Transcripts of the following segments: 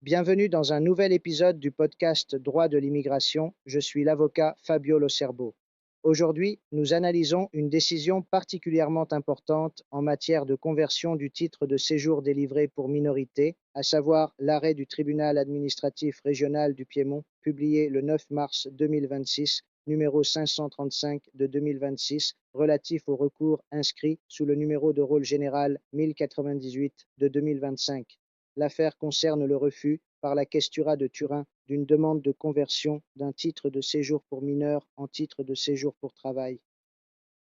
Bienvenue dans un nouvel épisode du podcast Droit de l'immigration. Je suis l'avocat Fabio Locerbo. Aujourd'hui, nous analysons une décision particulièrement importante en matière de conversion du titre de séjour délivré pour minorité, à savoir l'arrêt du tribunal administratif régional du Piémont, publié le 9 mars 2026, numéro 535 de 2026, relatif au recours inscrit sous le numéro de rôle général 1098 de 2025. L'affaire concerne le refus par la Questura de Turin d'une demande de conversion d'un titre de séjour pour mineurs en titre de séjour pour travail.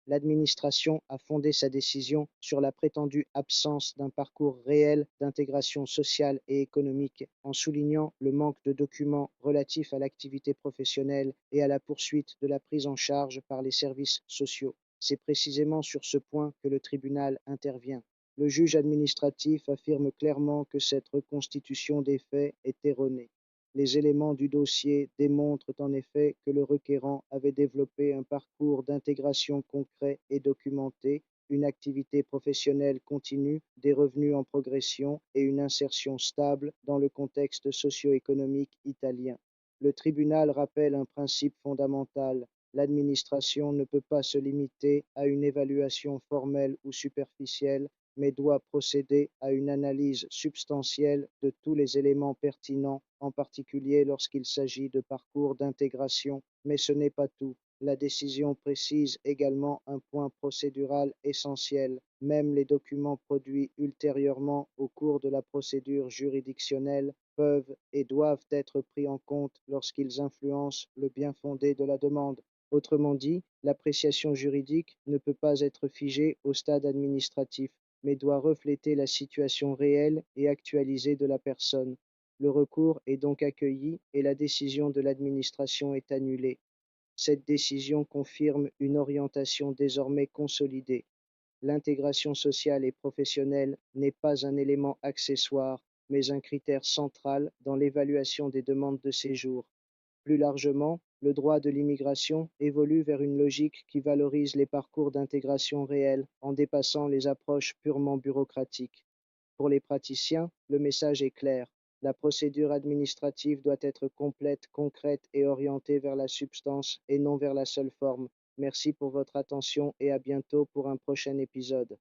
L'administration a fondé sa décision sur la prétendue absence d'un parcours réel d'intégration sociale et économique, en soulignant le manque de documents relatifs à l'activité professionnelle et à la poursuite de la prise en charge par les services sociaux. C'est précisément sur ce point que le tribunal intervient. Le juge administratif affirme clairement que cette reconstitution des faits est erronée. Les éléments du dossier démontrent en effet que le requérant avait développé un parcours d'intégration concret et documenté, une activité professionnelle continue, des revenus en progression et une insertion stable dans le contexte socio-économique italien. Le tribunal rappelle un principe fondamental: l'administration ne peut pas se limiter à une évaluation formelle ou superficielle, mais doit procéder à une analyse substantielle de tous les éléments pertinents, en particulier lorsqu'il s'agit de parcours d'intégration. Mais ce n'est pas tout. La décision précise également un point procédural essentiel: même les documents produits ultérieurement au cours de la procédure juridictionnelle peuvent et doivent être pris en compte lorsqu'ils influencent le bien-fondé de la demande. Autrement dit, l'appréciation juridique ne peut pas être figée au stade administratif, mais doit refléter la situation réelle et actualisée de la personne. Le recours est donc accueilli et la décision de l'administration est annulée. Cette décision confirme une orientation désormais consolidée: l'intégration sociale et professionnelle n'est pas un élément accessoire, mais un critère central dans l'évaluation des demandes de séjour. Plus largement, le droit de l'immigration évolue vers une logique qui valorise les parcours d'intégration réels, en dépassant les approches purement bureaucratiques. Pour les praticiens, le message est clair: la procédure administrative doit être complète, concrète et orientée vers la substance et non vers la seule forme. Merci pour votre attention et à bientôt pour un prochain épisode.